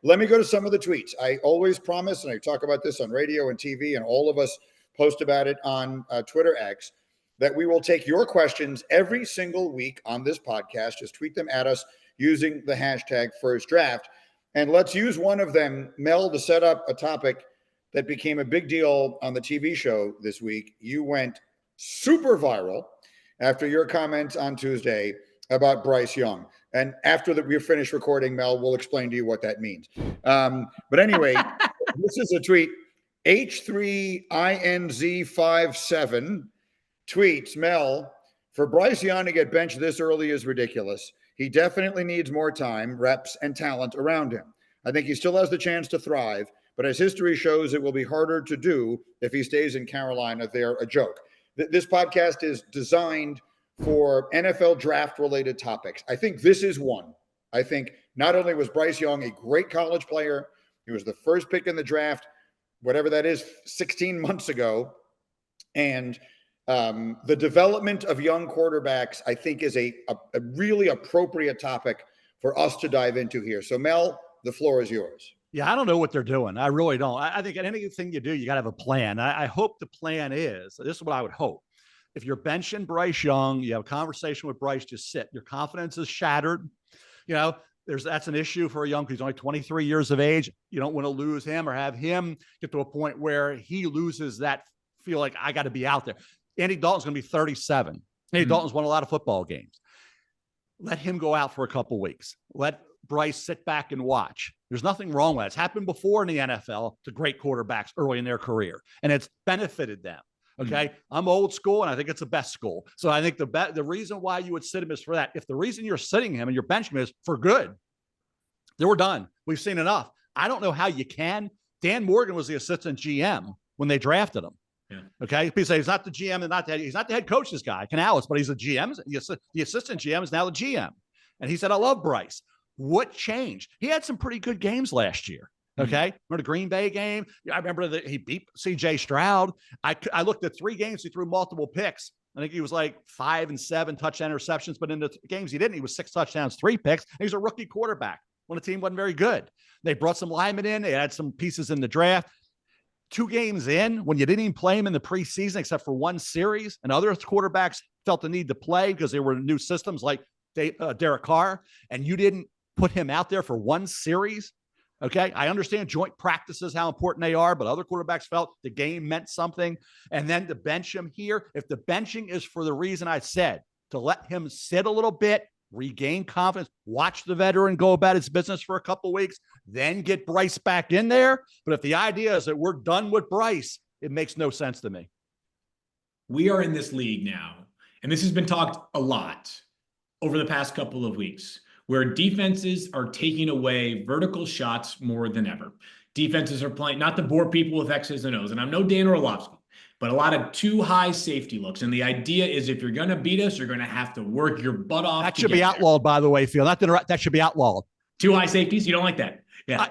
let me go to some of the tweets. I always promise, and I talk about this on radio and TV, and all of us post about it on Twitter X, that we will take your questions every single week on this podcast. Just tweet them at us using the hashtag #FirstDraft. And let's use one of them, Mel, to set up a topic that became a big deal on the TV show this week. You went super viral after your comment on Tuesday about Bryce Young. And after we're finished recording, Mel, we'll explain to you what that means. But anyway, this is a tweet. H3INZ57 tweets, Mel, for Bryce Young to get benched this early is ridiculous. He definitely needs more time, reps, and talent around him. I think he still has the chance to thrive, but as history shows, it will be harder to do if he stays in Carolina. They're a joke. This podcast is designed for NFL draft-related topics. I think this is one. I think not only was Bryce Young a great college player, he was the first pick in the draft, whatever that is, 16 months ago, and the development of young quarterbacks, I think, is a really appropriate topic for us to dive into here. So, Mel, the floor is yours. Yeah, I don't know what they're doing. I really don't. I think anything you do, you got to have a plan. I hope the plan is, this is what I would hope. If you're benching Bryce Young, you have a conversation with Bryce, just sit. Your confidence is shattered. You know, that's an issue for a young, he's only 23 years of age. You don't want to lose him or have him get to a point where he loses that feel like I got to be out there. Andy Dalton's going to be 37. Andy Dalton's won a lot of football games. Let him go out for a couple weeks. Let Bryce sit back and watch. There's nothing wrong with it. It's happened before in the NFL to great quarterbacks early in their career, and it's benefited them. Okay. I'm old school, and I think it's the best school. So I think the reason why you would sit him is for that. If the reason you're sitting him and you're benching him is for good, then we're done. We've seen enough. I don't know how you can. Dan Morgan was the assistant GM when they drafted him. Yeah. Okay. People say he's not the GM and he's not the head coach, this guy, Canales, but he's the GM. The assistant GM is now the GM. And he said, I love Bryce. What changed? He had some pretty good games last year. Okay. Remember the Green Bay game? I remember that he beat CJ Stroud. I looked at 3 games. He threw multiple picks. I think he was like 5 and 7 touchdown interceptions, but in the games he didn't, he was 6 touchdowns, 3 picks. And he's a rookie quarterback when the team wasn't very good. They brought some linemen in. They had some pieces in the draft. 2 games in, when you didn't even play him in the preseason, except for 1 series, and other quarterbacks felt the need to play because they were new systems like Derek Carr, and you didn't put him out there for 1 series. Okay. I understand joint practices, how important they are, but other quarterbacks felt the game meant something. And then to bench him here, if the benching is for the reason I said, to let him sit a little bit, regain confidence, watch the veteran go about his business for a couple of weeks, then get Bryce back in there. But if the idea is that we're done with Bryce, it makes no sense to me. We are in this league now, and this has been talked a lot over the past couple of weeks, where defenses are taking away vertical shots more than ever. Defenses are playing, not to bore people with X's and O's, and I'm no Dan Orlovsky, but a lot of too high safety looks. And the idea is if you're going to beat us, you're going to have to work your butt off. That should be outlawed, by the way, Phil. That should be outlawed. Too high safeties? You don't like that? Yeah.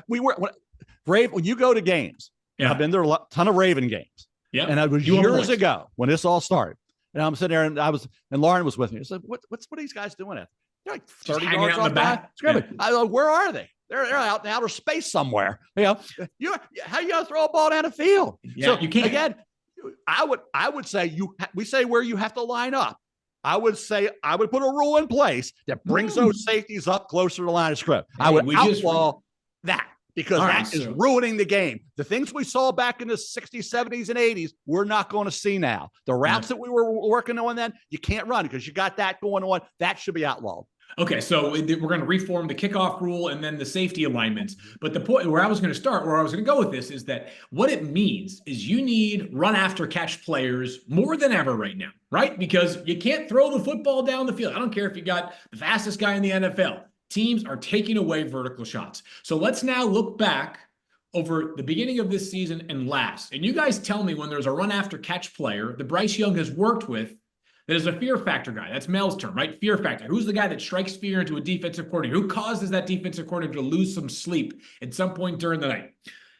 When you go to games, I've been there a ton of Raven games. Yeah. And it was years ago when this all started. And I'm sitting there and Lauren was with me. I said, what are these guys doing at? They're like 30 yards off the back. Yeah. I go, where are they? They're out in outer space somewhere. How you gonna throw a ball down the field? Yeah, so you can't. Again, I would say we say where you have to line up. I would put a rule in place that brings those safeties up closer to the line of scrimmage. I would outlaw that because that is ruining the game. The things we saw back in the 60s, 70s, and 80s, we're not going to see now. The routes that we were working on then, you can't run because you got that going on. That should be outlawed. Okay, so we're going to reform the kickoff rule and then the safety alignments. But the point where I was going to go with this is that what it means is you need run after catch players more than ever right now, right? Because you can't throw the football down the field. I don't care if you got the fastest guy in the NFL. Teams are taking away vertical shots. So let's now look back over the beginning of this season and last. And you guys tell me when there's a run after catch player that Bryce Young has worked with that is a fear factor guy. That's Mel's term, right? Fear factor. Who's the guy that strikes fear into a defensive coordinator? Who causes that defensive coordinator to lose some sleep at some point during the night?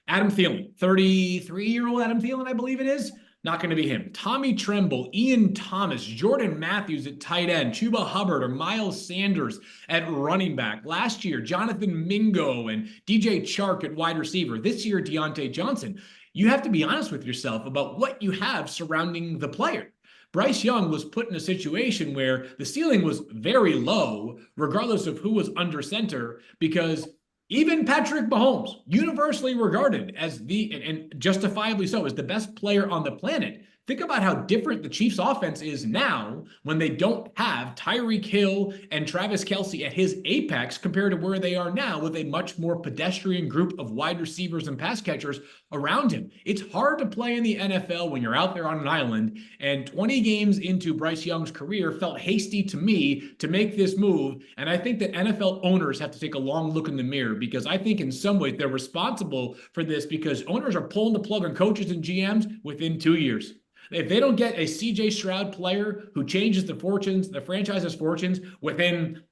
Adam Thielen, 33-year-old Adam Thielen, I believe it is. Not going to be him. Tommy Tremble, Ian Thomas, Jordan Matthews at tight end, Chuba Hubbard or Miles Sanders at running back. Last year, Jonathan Mingo and DJ Chark at wide receiver. This year, Deontay Johnson. You have to be honest with yourself about what you have surrounding the player. Bryce Young was put in a situation where the ceiling was very low, regardless of who was under center, because even Patrick Mahomes, universally regarded as and justifiably so, as the best player on the planet. Think about how different the Chiefs' offense is now when they don't have Tyreek Hill and Travis Kelce at his apex compared to where they are now with a much more pedestrian group of wide receivers and pass catchers around him. It's hard to play in the NFL when you're out there on an island, and 20 games into Bryce Young's career felt hasty to me to make this move, and I think that NFL owners have to take a long look in the mirror, because I think in some ways they're responsible for this, because owners are pulling the plug on coaches and GMs within 2 years. If they don't get a CJ Stroud player who changes the franchise's fortunes within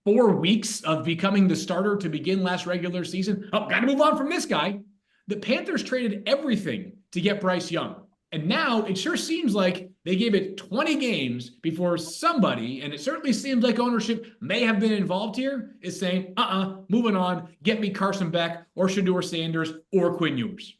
4 weeks of becoming the starter to begin last regular season, got to move on from this guy. The Panthers traded everything to get Bryce Young. And now it sure seems like they gave it 20 games before somebody, and it certainly seems like ownership may have been involved here, is saying, moving on, get me Carson Beck or Shedeur Sanders or Quinn Ewers.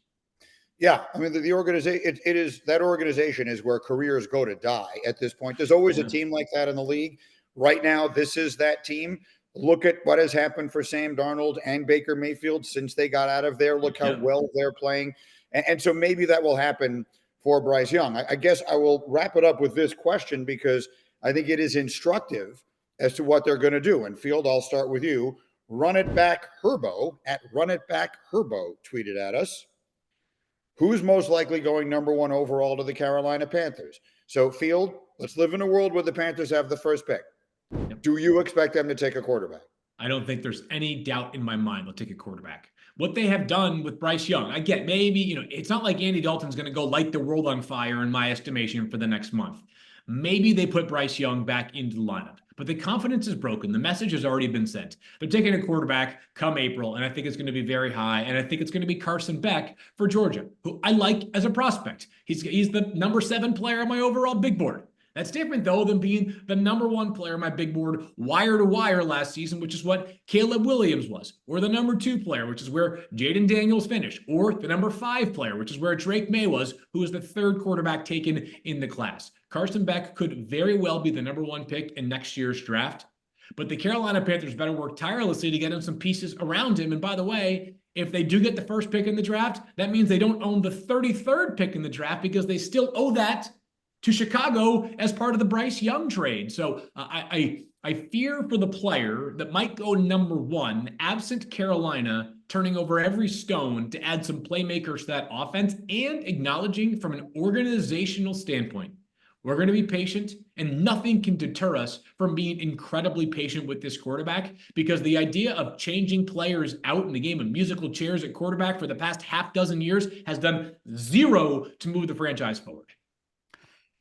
Yeah, I mean, the organization, it is, that organization is where careers go to die at this point. There's always a team like that in the league. Right now, this is that team. Look at what has happened for Sam Darnold and Baker Mayfield since they got out of there. Look how well they're playing. And so maybe that will happen for Bryce Young. I guess I will wrap it up with this question, because I think it is instructive as to what they're going to do. And Field, I'll start with you. Run It Back Herbo at Run It Back Herbo tweeted at us. Who's most likely going number 1 overall to the Carolina Panthers? So, Field, let's live in a world where the Panthers have the first pick. Do you expect them to take a quarterback? I don't think there's any doubt in my mind they'll take a quarterback. What they have done with Bryce Young, I get maybe, it's not like Andy Dalton's going to go light the world on fire in my estimation for the next month. Maybe they put Bryce Young back into the lineup. But the confidence is broken. The message has already been sent. They're taking a quarterback come April, and I think it's going to be very high. And I think it's going to be Carson Beck for Georgia, who I like as a prospect. He's the number 7 player on my overall big board. That's different, though, than being the number 1 player on my big board wire to wire last season, which is what Caleb Williams was, or the number 2 player, which is where Jaden Daniels finished, or the number 5 player, which is where Drake May was, who was the 3rd quarterback taken in the class. Carson Beck could very well be the number 1 pick in next year's draft, but the Carolina Panthers better work tirelessly to get him some pieces around him. And by the way, if they do get the first pick in the draft, that means they don't own the 33rd pick in the draft, because they still owe that to Chicago as part of the Bryce Young trade. So I fear for the player that might go number 1, absent Carolina turning over every stone to add some playmakers to that offense, and acknowledging from an organizational standpoint, we're going to be patient, and nothing can deter us from being incredibly patient with this quarterback, because the idea of changing players out in the game of musical chairs at quarterback for the past half dozen years has done zero to move the franchise forward.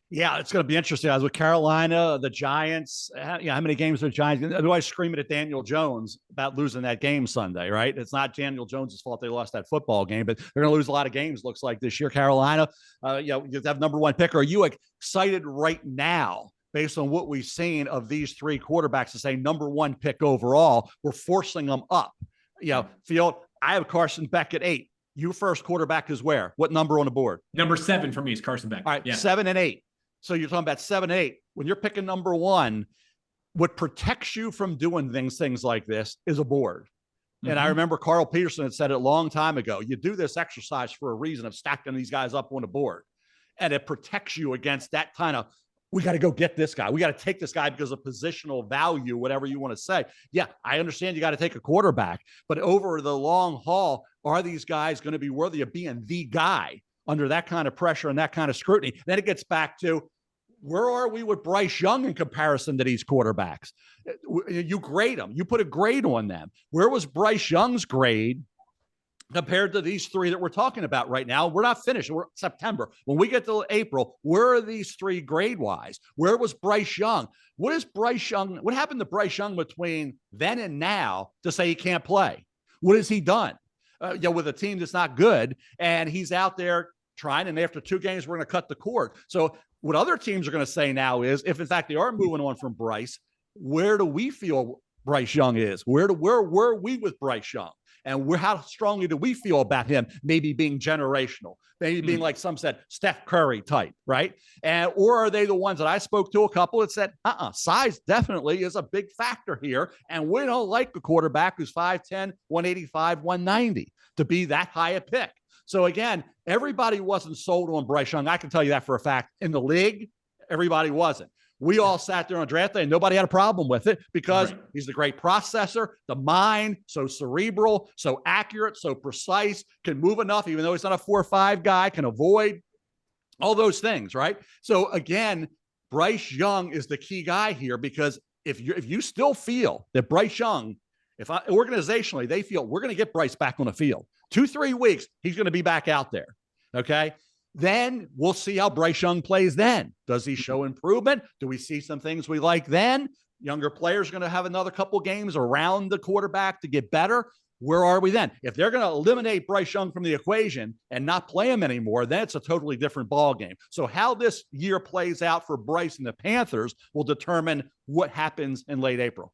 Yeah, it's going to be interesting. I was with Carolina, the Giants. How many games are the Giants? Otherwise, screaming at Daniel Jones about losing that game Sunday, right? It's not Daniel Jones' fault they lost that football game, but they're going to lose a lot of games, looks like, this year. Carolina, you have number 1 pick. Are you excited right now, based on what we've seen of these 3 quarterbacks, to say number 1 pick overall? We're forcing them up. Field, I have Carson Beck at 8. Your first quarterback is where? What number on the board? Number 7 for me is Carson Beck. All right, 7 and 8. So you're talking about 7, 8. When you're picking number 1, what protects you from doing things like this is a board. Mm-hmm. And I remember Carl Peterson had said it a long time ago. You do this exercise for a reason of stacking these guys up on a board. And it protects you against that kind of, we got to go get this guy. We got to take this guy because of positional value, whatever you want to say. Yeah, I understand you got to take a quarterback. But over the long haul, are these guys going to be worthy of being the guy under that kind of pressure and that kind of scrutiny? Then it gets back to, where are we with Bryce Young in comparison to these quarterbacks? You grade them. You put a grade on them. Where was Bryce Young's grade compared to these 3 that we're talking about right now? We're not finished. We're September. When we get to April, where are these 3 grade-wise? Where was Bryce Young? What happened to Bryce Young between then and now to say he can't play? What has he done? With a team that's not good, and he's out there trying, and after 2 games, we're going to cut the cord. So what other teams are going to say now is, if in fact they are moving on from Bryce, where do we feel Bryce Young is? Where are we with Bryce Young? And how strongly do we feel about him maybe being generational, maybe being like some said Steph Curry type, right? Or are they the ones that I spoke to, a couple that said, size definitely is a big factor here, and we don't like a quarterback who's 5'10", 185, 190 to be that high a pick. So again, everybody wasn't sold on Bryce Young. I can tell you that for a fact. In the league, everybody wasn't. We all sat there on draft day and nobody had a problem with it because he's the great processor, the mind, so cerebral, so accurate, so precise, can move enough, even though he's not a 4-5 guy, can avoid all those things, right? So again, Bryce Young is the key guy here, because if you still feel that Bryce Young, organizationally, they feel we're going to get Bryce back on the field, 2-3 weeks, he's going to be back out there. Okay. Then we'll see how Bryce Young plays then. Does he show improvement? Do we see some things we like then? Younger players are going to have another couple games around the quarterback to get better. Where are we then? If they're going to eliminate Bryce Young from the equation and not play him anymore, then it's a totally different ball game. So how this year plays out for Bryce and the Panthers will determine what happens in late April.